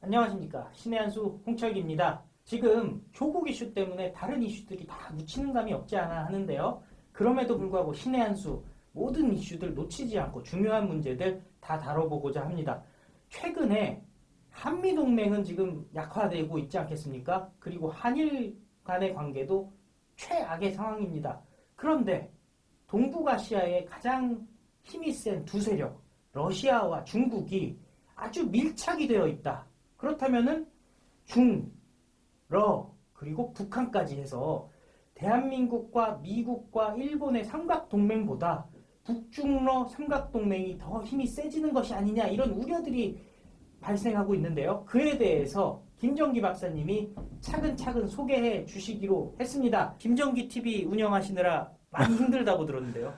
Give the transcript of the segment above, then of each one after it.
안녕하십니까. 신의 한수 홍철기입니다. 지금 조국 이슈 때문에 다른 이슈들이 다 묻히는 감이 없지 않아 하는데요. 그럼에도 불구하고 신의 한수 모든 이슈들 놓치지 않고 중요한 문제들 다 다뤄보고자 합니다. 최근에 한미동맹은 지금 약화되고 있지 않겠습니까? 그리고 한일 간의 관계도 최악의 상황입니다. 그런데 동북아시아의 가장 힘이 센 두 세력, 러시아와 중국이 아주 밀착이 되어 있다. 그렇다면은 중, 러, 그리고 북한까지 해서 대한민국과 미국과 일본의 삼각동맹보다 북중러 삼각동맹이 더 힘이 세지는 것이 아니냐 이런 우려들이 발생하고 있는데요. 그에 대해서 김정기 박사님이 차근차근 소개해 주시기로 했습니다. 김정기 TV 운영하시느라 많이 힘들다고 들었는데요.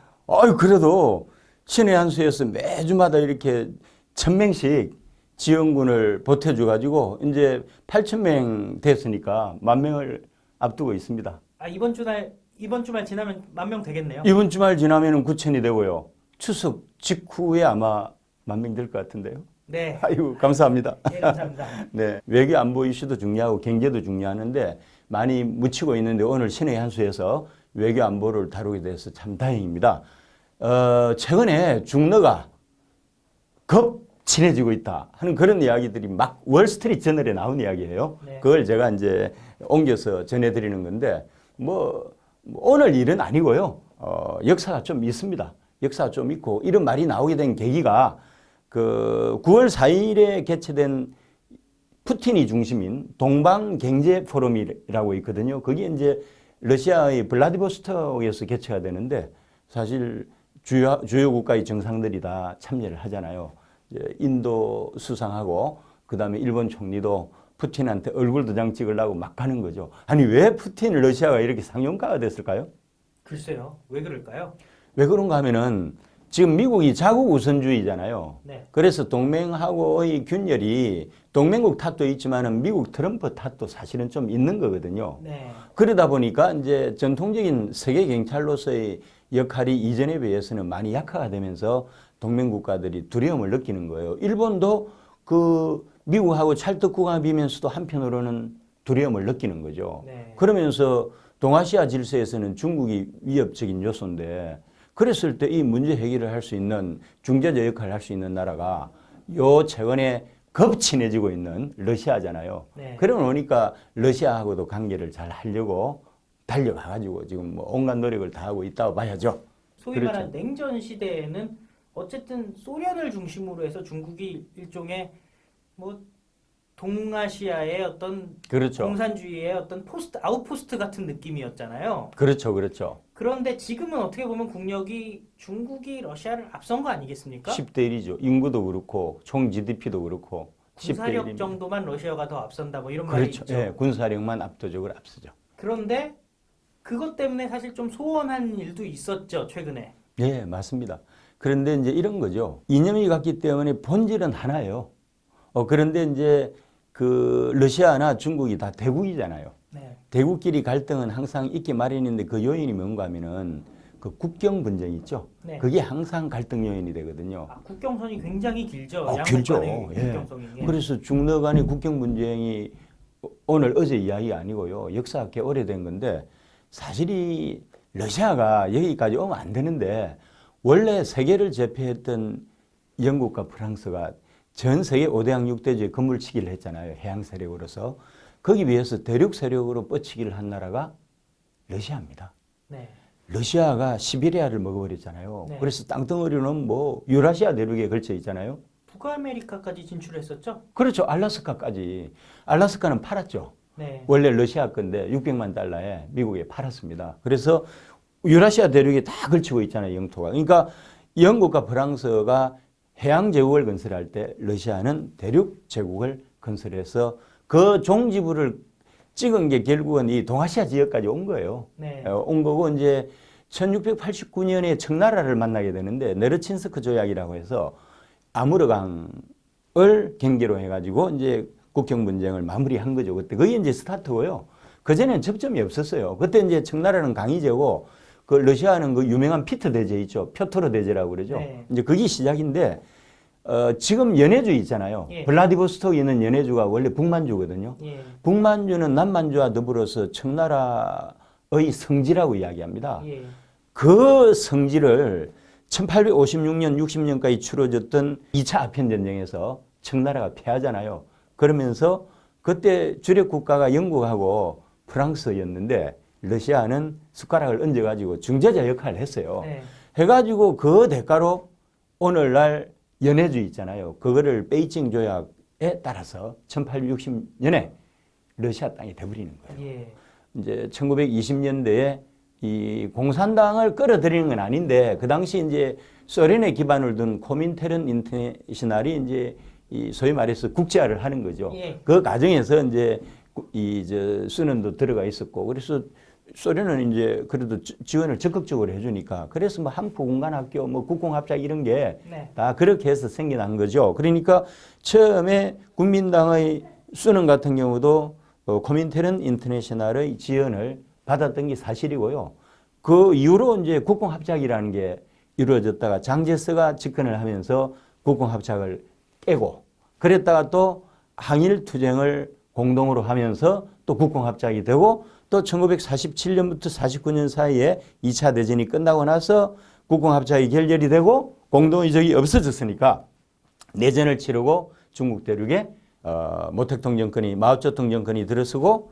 그래도 신의 한수에서 매주마다 이렇게 1000명씩 지원군을 보태줘가지고 이제 8,000명 됐으니까 10,000명을 앞두고 있습니다. 이번 주말 지나면 10,000명 되겠네요. 이번 주말 지나면 9,000이 되고요. 추석 직후에 아마 10,000명 될 것 같은데요. 네. 아이고, 감사합니다. 네, 감사합니다. 네, 외교 안보 이슈도 중요하고 경제도 중요하는데 많이 묻히고 있는데 오늘 신의 한수에서 외교 안보를 다루게 돼서 참 다행입니다. 최근에 중러가 친해지고 있다 하는 그런 이야기들이 막 월스트리트 저널에 나온 이야기예요. 네. 그걸 제가 이제 옮겨서 전해드리는 건데 오늘 일은 아니고요. 역사가 좀 있습니다. 역사가 좀 있고 이런 말이 나오게 된 계기가 그 9월 4일에 개최된 푸틴이 중심인 동방경제포럼이라고 있거든요. 그게 이제 러시아의 블라디보스톡에서 개최가 되는데 사실 주요 국가의 정상들이 다 참여를 하잖아요. 인도 수상하고 그다음에 일본 총리도 푸틴한테 얼굴 도장 찍으려고 막 가는 거죠. 아니 왜 푸틴 러시아가 이렇게 상용가가 됐을까요? 글쎄요. 왜 그럴까요? 왜 그런가 하면은 지금 미국이 자국 우선주의잖아요. 네. 그래서 동맹하고의 균열이 동맹국 탓도 있지만은 미국 트럼프 탓도 사실은 좀 있는 거거든요. 네. 그러다 보니까 이제 전통적인 세계 경찰로서의 역할이 이전에 비해서는 많이 약화가 되면서 동맹 국가들이 두려움을 느끼는 거예요. 일본도 그 미국하고 찰떡궁합이면서도 한편으로는 두려움을 느끼는 거죠. 네. 그러면서 동아시아 질서에서는 중국이 위협적인 요소인데 그랬을 때 이 문제 해결을 할 수 있는 중재자 역할을 할 수 있는 나라가 요 최근에 급친해지고 있는 러시아잖아요. 네. 그러고 보니까 러시아하고도 관계를 잘 하려고 달려가가지고 지금 뭐 온갖 노력을 다하고 있다고 봐야죠. 소위 그렇죠. 말하는 냉전 시대에는 어쨌든 소련을 중심으로 해서 중국이 일종의 뭐 동아시아의 어떤 그렇죠. 공산주의의 어떤 아웃포스트 같은 느낌이었잖아요. 그렇죠. 그렇죠. 그런데 지금은 어떻게 보면 국력이 중국이 러시아를 앞선 거 아니겠습니까? 10대 1이죠. 인구도 그렇고 총 GDP도 그렇고 10대 군사력 1입니다. 정도만 러시아가 더 앞선다 뭐 이런 말이 그렇죠. 있죠. 예, 군사력만 압도적으로 앞서죠. 그런데 그것 때문에 사실 좀 소원한 일도 있었죠, 최근에. 예, 맞습니다. 그런데 이제 이런 거죠. 이념이 같기 때문에 본질은 하나예요. 그런데 이제 그 러시아나 중국이 다 대국이잖아요. 네. 대국끼리 갈등은 항상 있기 마련인데 그 요인이 뭔가 하면은 그 국경 분쟁 있죠. 네. 그게 항상 갈등 요인이 되거든요. 국경선이 굉장히 길죠. 양국 길죠. 간의 예. 국경선이. 예. 그래서 중러 간의 국경 분쟁이 오늘 어제 이야기가 아니고요. 역사가 꽤 오래된 건데 사실이 러시아가 여기까지 오면 안 되는데 원래 세계를 제패했던 영국과 프랑스가 전 세계 5대양 6대주의 건물치기를 했잖아요. 해양 세력으로서. 거기 비해서 대륙 세력으로 뻗치기를 한 나라가 러시아입니다. 네. 러시아가 시베리아를 먹어버렸잖아요. 네. 그래서 땅덩어리는 뭐 유라시아 대륙에 걸쳐 있잖아요. 북아메리카까지 진출했었죠? 그렇죠. 알라스카까지. 알라스카는 팔았죠. 네. 원래 러시아 건데 600만 달러에 미국에 팔았습니다. 그래서 유라시아 대륙에 다 걸치고 있잖아요. 영토가. 그러니까 영국과 프랑스가 해양 제국을 건설할 때 러시아는 대륙 제국을 건설해서 그 종지부를 찍은 게 결국은 이 동아시아 지역까지 온 거예요. 네. 온 거고 이제 1689년에 청나라를 만나게 되는데 네르친스크 조약이라고 해서 아무르강을 경계로 해가지고 이제 국경 분쟁을 마무리한 거죠. 그때 그게 이제 스타트고요. 그전에는 접점이 없었어요. 그때 이제 청나라는 강희제고 그 러시아는 그 유명한 피터 대제 있죠. 표토르 대제라고 그러죠. 네. 이제 그게 시작인데 지금 연해주 있잖아요. 예. 블라디보스톡에 있는 연해주가 원래 북만주거든요. 예. 북만주는 남만주와 더불어서 청나라의 성지라고 이야기합니다. 예. 그 성지를 1856년, 60년까지 치러졌던 2차 아편전쟁에서 청나라가 패하잖아요. 그러면서 그때 주력 국가가 영국하고 프랑스였는데 러시아는 숟가락을 얹어가지고 중재자 역할을 했어요. 네. 해가지고 그 대가로 오늘날 연해주 있잖아요. 그거를 베이징 조약에 따라서 1860년에 러시아 땅이 돼버리는 거예요. 예. 이제 1920년대에 이 공산당을 끌어들이는 건 아닌데 그 당시 이제 소련에 기반을 둔 코민테른 인터내셔널이 이제 이 소위 말해서 국제화를 하는 거죠. 예. 그 과정에서 이제 수는도 들어가 있었고 그래서 소련은 이제 그래도 지원을 적극적으로 해주니까 그래서 뭐 한국공관학교 뭐 국공합작 이런 게 다 네. 그렇게 해서 생겨난 거죠. 그러니까 처음에 국민당의 수능 같은 경우도 코민테른 인터내셔널의 지원을 받았던 게 사실이고요. 그 이후로 이제 국공합작이라는 게 이루어졌다가 장제스가 집권을 하면서 국공합작을 깨고 그랬다가 또 항일투쟁을 공동으로 하면서 또 국공합작이 되고 또 1947년부터 49년 사이에 2차 대전이 끝나고 나서 국공합작이 결렬이 되고 공동의적이 없어졌으니까 내전을 치르고 중국 대륙에 모택동 정권이 마오쩌둥 정권이 들어서고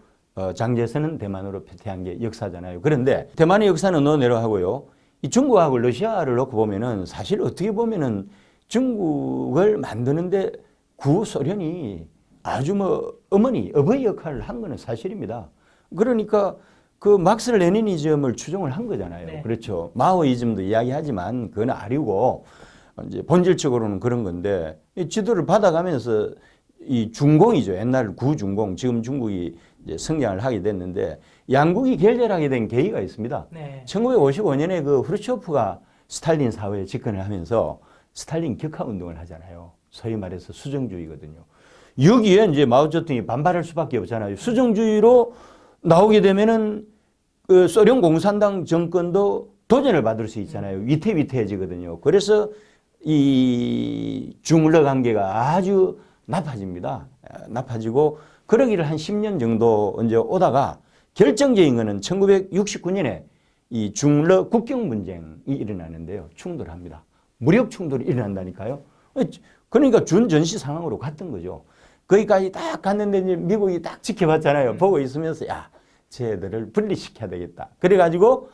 장제스는 대만으로 패퇴한 게 역사잖아요. 그런데 대만의 역사는 논외로 하고요. 이 중국하고 러시아를 놓고 보면은 사실 어떻게 보면은 중국을 만드는데 구소련이 아주 뭐 어버이 역할을 한 거는 사실입니다. 그러니까 그 막스 레니니즘을 추종을 한 거잖아요. 네. 그렇죠. 마오이즘도 이야기하지만 그건 아니고 이제 본질적으로는 그런 건데 이 지도를 받아가면서 이 중공이죠. 옛날 구중공 지금 중국이 이제 성장을 하게 됐는데 양국이 결렬하게 된 계기가 있습니다. 네. 1955년에 그 후르초프가 스탈린 사회에 집권을 하면서 스탈린 격화 운동을 하잖아요. 소위 말해서 수정주의거든요. 여기에 이제 마오쩌둥이 반발할 수밖에 없잖아요. 수정주의로 나오게 되면은 그 소련 공산당 정권도 도전을 받을 수 있잖아요. 위태위태해지거든요. 그래서 이 중러 관계가 아주 나빠집니다. 나빠지고 그러기를 한 10년 정도 이제 오다가 결정적인 거는 1969년에 이 중러 국경 분쟁이 일어나는데요. 충돌합니다. 무력 충돌이 일어난다니까요. 그러니까 준전시 상황으로 갔던 거죠. 거기까지 딱 갔는데 이제 미국이 딱 지켜봤잖아요. 보고 있으면서 야, 쟤들을 분리시켜야 되겠다. 그래가지고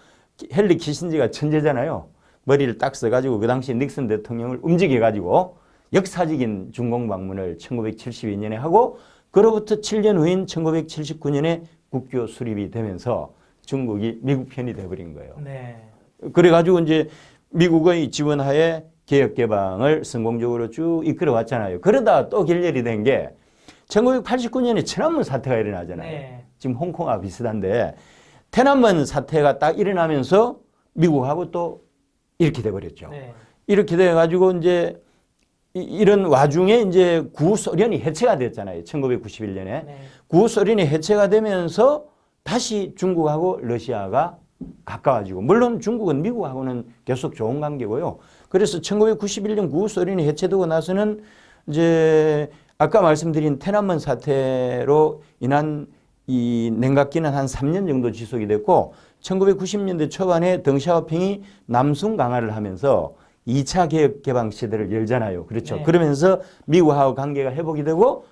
헨리 키신저가 천재잖아요. 머리를 딱 써가지고 그 당시 닉슨 대통령을 움직여가지고 역사적인 중공 방문을 1972년에 하고 그로부터 7년 후인 1979년에 국교 수립이 되면서 중국이 미국 편이 돼버린 거예요. 네. 그래가지고 이제 미국의 지원하에 개혁개방을 성공적으로 쭉 이끌어 왔잖아요. 그러다 또 결렬이 된 게 1989년에 천안문 사태가 일어나잖아요. 네. 지금 홍콩하고 비슷한데天安문 사태가 딱 일어나면서 미국하고 또 이렇게 돼버렸죠. 네. 이렇게 돼가지고 이제 이런 와중에 이제 구소련이 해체가 됐잖아요. 1991년에. 네. 구소련이 해체가 되면서 다시 중국하고 러시아가 가까워지고 물론 중국은 미국하고는 계속 좋은 관계고요. 그래서 1991년 구소련이 해체되고 나서는 이제 아까 말씀드린天安문 사태로 인한 이 냉각기는 한 3년 정도 지속이 됐고 1990년대 초반에 덩샤오핑이 남순 강화를 하면서 2차 개혁 개방 시대를 열잖아요. 그렇죠. 네. 그러면서 미국하고 관계가 회복이 되고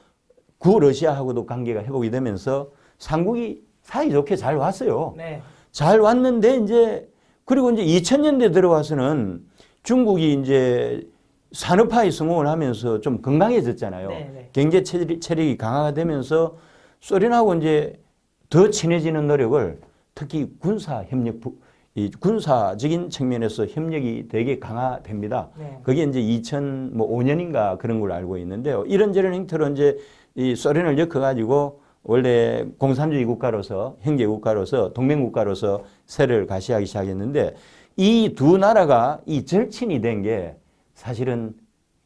구러시아하고도 관계가 회복이 되면서 삼국이 사이좋게 잘 왔어요. 네. 잘 왔는데 이제 그리고 이제 2000년대 들어와서는 중국이 이제 산업화에 성공을 하면서 좀 건강해졌잖아요. 네. 경제 체력이 강화가 되면서 소련하고 이제 더 친해지는 노력을 특히 군사 협력, 이 군사적인 측면에서 협력이 되게 강화됩니다. 네. 그게 이제 2005년인가 그런 걸로 알고 있는데요. 이런저런 행태로 이제 이 소련을 엮어가지고 원래 공산주의 국가로서 형제 국가로서 동맹 국가로서 세를 가시하기 시작했는데 이 두 나라가 이 절친이 된 게 사실은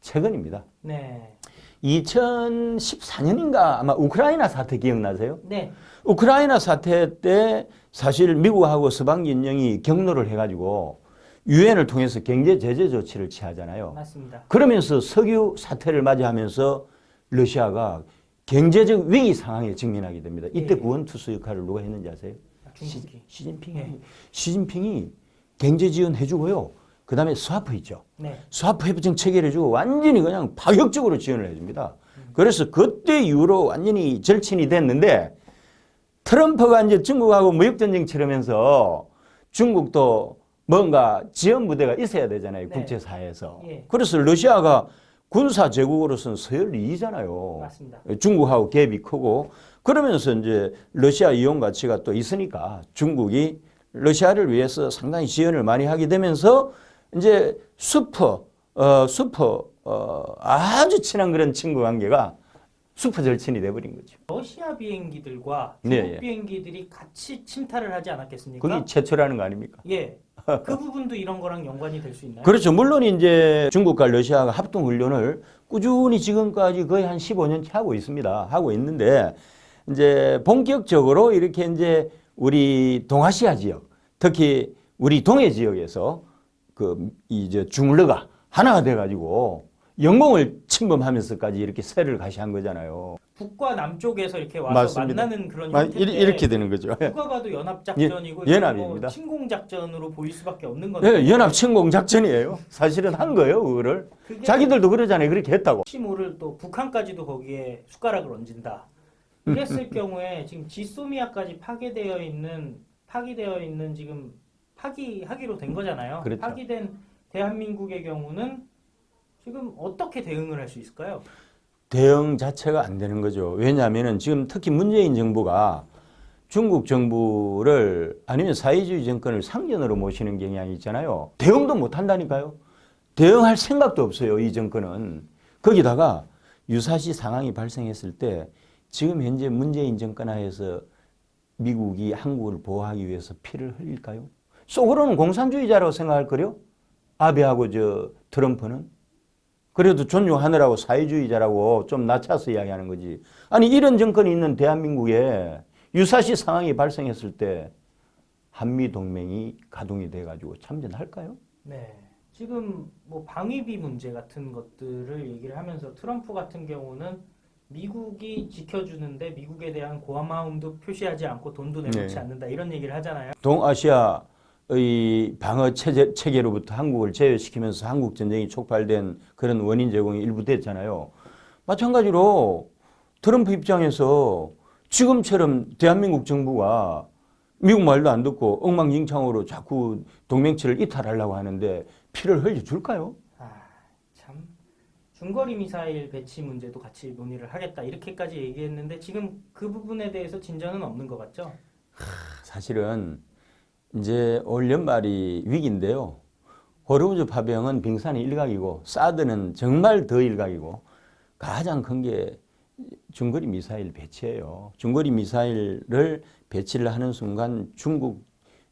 최근입니다. 네. 2014년인가 아마 우크라이나 사태 기억나세요? 네. 우크라이나 사태 때 사실 미국하고 서방진영이 경로를 해가지고 유엔을 통해서 경제 제재 조치를 취하잖아요. 맞습니다. 그러면서 석유 사태를 맞이하면서 러시아가 경제적 위기 상황에 직면하게 됩니다. 이때 예. 구원투수 역할을 누가 했는지 아세요? 중국이. 시진핑이. 예. 시진핑이 경제 지원 해주고요. 그 다음에 스와프 있죠. 네. 스와프 협정 체결해주고 완전히 그냥 파격적으로 지원을 해줍니다. 그래서 그때 이후로 완전히 절친이 됐는데 트럼프가 이제 중국하고 무역전쟁 치르면서 중국도 뭔가 지원 부대가 있어야 되잖아요. 네. 국제사회에서. 예. 그래서 러시아가 군사 제국으로서는 서열 2위잖아요. 맞습니다. 중국하고 갭이 크고 그러면서 이제 러시아 이용 가치가 또 있으니까 중국이 러시아를 위해서 상당히 지원을 많이 하게 되면서 이제 아주 친한 그런 친구 관계가 슈퍼 절친이 돼버린 거죠. 러시아 비행기들과 네, 중국 예. 비행기들이 같이 침탈을 하지 않았겠습니까? 그게 최초라는 거 아닙니까? 예. 그 부분도 이런 거랑 연관이 될 수 있나요? 그렇죠. 물론 이제 중국과 러시아가 합동 훈련을 꾸준히 지금까지 거의 한 15년째 하고 있습니다. 하고 있는데 이제 본격적으로 이렇게 이제 우리 동아시아 지역, 특히 우리 동해 지역에서 그 이제 중러가 하나가 돼 가지고 영공을 침범하면서까지 이렇게 세를 가시한 거잖아요. 북과 남쪽에서 이렇게 와서 맞습니다. 만나는 그런 형태인데 이렇게 되는 거죠. 누가 봐도 연합작전이고 예, 연합입니다. 뭐 침공작전으로 보일 수밖에 없는 건데 네, 연합 침공 작전이에요. 사실은 한 거예요, 그거를. 그게 자기들도 그러잖아요. 그렇게 했다고. 혹시 모를 또 북한까지도 거기에 숟가락을 얹는다. 이랬을 경우에 지금 지소미아까지 파괴되어 있는 지금 파기하기로 된 거잖아요. 그렇죠. 파기된 대한민국의 경우는 지금 어떻게 대응을 할 수 있을까요? 대응 자체가 안 되는 거죠. 왜냐하면 지금 특히 문재인 정부가 중국 정부를 아니면 사회주의 정권을 상전으로 모시는 경향이 있잖아요. 대응도 못 한다니까요. 대응할 생각도 없어요, 이 정권은. 거기다가 유사시 상황이 발생했을 때 지금 현재 문재인 정권 하에서 미국이 한국을 보호하기 위해서 피를 흘릴까요? 속으로는 공산주의자라고 생각할 거요? 아베하고 트럼프는? 그래도 존중하느라고 사회주의자라고 좀 낮춰서 이야기하는 거지. 아니 이런 정권이 있는 대한민국에 유사시 상황이 발생했을 때 한미동맹이 가동이 돼가지고 참전할까요? 네. 지금 뭐 방위비 문제 같은 것들을 얘기를 하면서 트럼프 같은 경우는 미국이 지켜주는데 미국에 대한 고마움도 표시하지 않고 돈도 내놓지 네. 않는다 이런 얘기를 하잖아요. 동아시아의 방어 체계로부터 한국을 제외시키면서 한국 전쟁이 촉발된 그런 원인 제공이 일부 됐잖아요. 마찬가지로 트럼프 입장에서 지금처럼 대한민국 정부가 미국 말도 안 듣고 엉망진창으로 자꾸 동맹치를 이탈하려고 하는데 피를 흘려줄까요? 참 중거리 미사일 배치 문제도 같이 논의를 하겠다 이렇게까지 얘기했는데 지금 그 부분에 대해서 진전은 없는 것 같죠? 사실은 이제 올 연말이 위기인데요. 호르무즈 파병은 빙산의 일각이고 사드는 정말 더 일각이고 가장 큰 게 중거리 미사일 배치예요. 중거리 미사일을 배치를 하는 순간 중국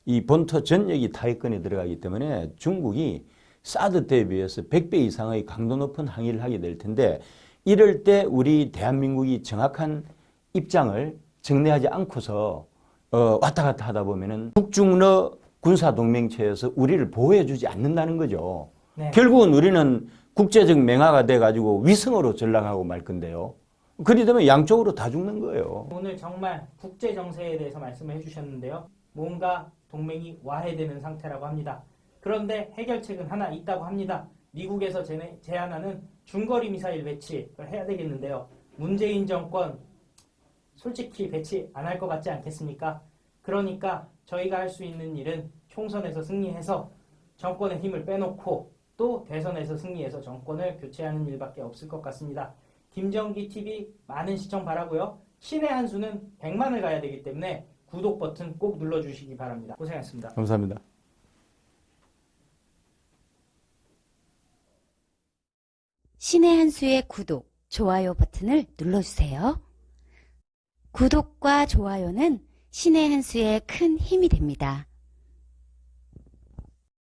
이 본토 전역이 타격권에 들어가기 때문에 중국이 사드 때에 비해서 100배 이상의 강도 높은 항의를 하게 될 텐데 이럴 때 우리 대한민국이 정확한 입장을 정리하지 않고서 왔다 갔다 하다 보면은 북중러 군사동맹체에서 우리를 보호해주지 않는다는 거죠. 네. 결국은 우리는 국제적 맹화가 돼가지고 위성으로 전락하고 말 건데요. 그리 되면 양쪽으로 다 죽는 거예요. 오늘 정말 국제 정세에 대해서 말씀을 해주셨는데요. 뭔가 동맹이 와해되는 상태라고 합니다. 그런데 해결책은 하나 있다고 합니다. 미국에서 제안하는 중거리 미사일 배치를 해야 되겠는데요. 문재인 정권 솔직히 배치 안 할 것 같지 않겠습니까? 그러니까 저희가 할 수 있는 일은 총선에서 승리해서 정권의 힘을 빼놓고 또 대선에서 승리해서 정권을 교체하는 일밖에 없을 것 같습니다. 김정기 TV 많은 시청 바라고요. 신의 한 수는 100만을 가야 되기 때문에 구독 버튼 꼭 눌러주시기 바랍니다. 고생하셨습니다. 감사합니다. 신의 한 수의 구독, 좋아요 버튼을 눌러주세요. 구독과 좋아요는 신의 한 수의 큰 힘이 됩니다.